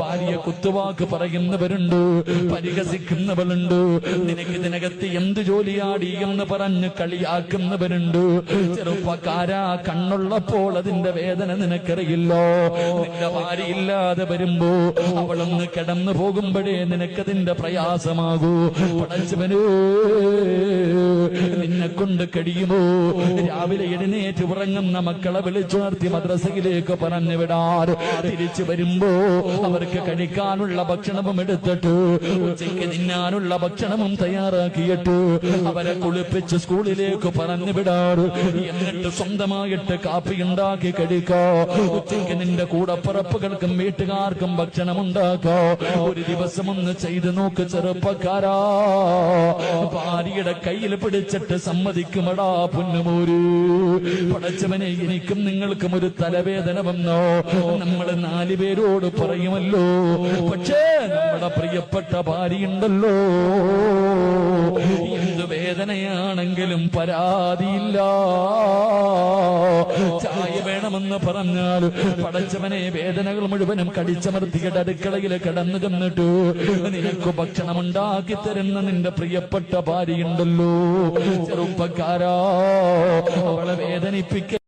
ഭാര്യയെ കുത്തുവാക്ക് പറയുന്നവരുണ്ട്, പരിഹസിക്കുന്നവരുണ്ട്, നിനക്ക് ഇതിനകത്ത് എന്ത് ജോലിയാടി എന്ന് പറഞ്ഞ് കളിയാക്കുന്നവരുണ്ട്. ചെറുപ്പക്കാരാ, കണ്ണുള്ളപ്പോൾ അതിന്റെ വേദന നിനക്കറിയില്ലോ. നിന്റെ ഭാര്യ ഇല്ലാതെ വരുമ്പോ അവളൊന്ന് കിടന്നു പോകുമ്പോഴേ നിനക്കതിന്റെ പ്രയാസമാകൂ. പടച്ചവനേ, നിന്നെ കൊണ്ട് കഴിയുമോ രാവിലെ എഴുന്നേറ്റ് ഉറങ്ങുന്ന മക്കളെ വിളിച്ചുണർത്തി മദ്രസയിലേക്ക് പറഞ്ഞു വിടാറ്, തിരിച്ചു വരുമ്പോ അവർക്ക് കഴിക്കാനുള്ള ഭക്ഷണവും എടുത്തിട്ട് ഉച്ചയ്ക്ക് തിന്നാനുള്ള ഭക്ഷണവും തയ്യാറാക്കിയിട്ട് അവരെ കുളിപ്പിച്ച് സ്കൂളിലേക്ക് പറഞ്ഞു വിടാറ്. എന്നിട്ട് സ്വന്തമായിട്ട് കാപ്പി ഉണ്ടാക്കി കഴിക്കോ. ഉച്ചയ്ക്ക് നിന്റെ കൂടപ്പറപ്പുകൾക്കും വീട്ടുകാർക്കും ഭക്ഷണം ഉണ്ടാക്കോ. ഒരു ദിവസം ഒന്ന് ചെയ്തു നോക്ക് ചെറുപ്പക്കാരാ. ഭാര്യയുടെ കയ്യിൽ പിടിച്ചിട്ട് സമ്മതിക്കുമടാ പൊന്നുമോര്. പടച്ചവനെ, എനിക്കും നിങ്ങൾക്കും ഒരു തലവേദന വന്നോ നമ്മൾ 4 പേരോട് പറയുമല്ലോ. പക്ഷേ നമ്മുടെ പ്രിയപ്പെട്ട ഭാര്യയുണ്ടല്ലോ, എന്ത് വേദനയാണെങ്കിലും പരാതിയില്ല. ചായ വേണമെന്ന് പറഞ്ഞാൽ പടച്ചവനെ വേദനകൾ മുഴുവനും കടിച്ചമർത്തിയുടെ അടുക്കളയിൽ കിടന്നു ചെന്നിട്ട് നിനക്ക് ഭക്ഷണം ഉണ്ടാക്കി തരുന്ന നിന്റെ പ്രിയപ്പെട്ട ഭാര്യയുണ്ടല്ലോ. ചെറുപ്പക്കാരാ, അവളെ വേദനിപ്പിക്ക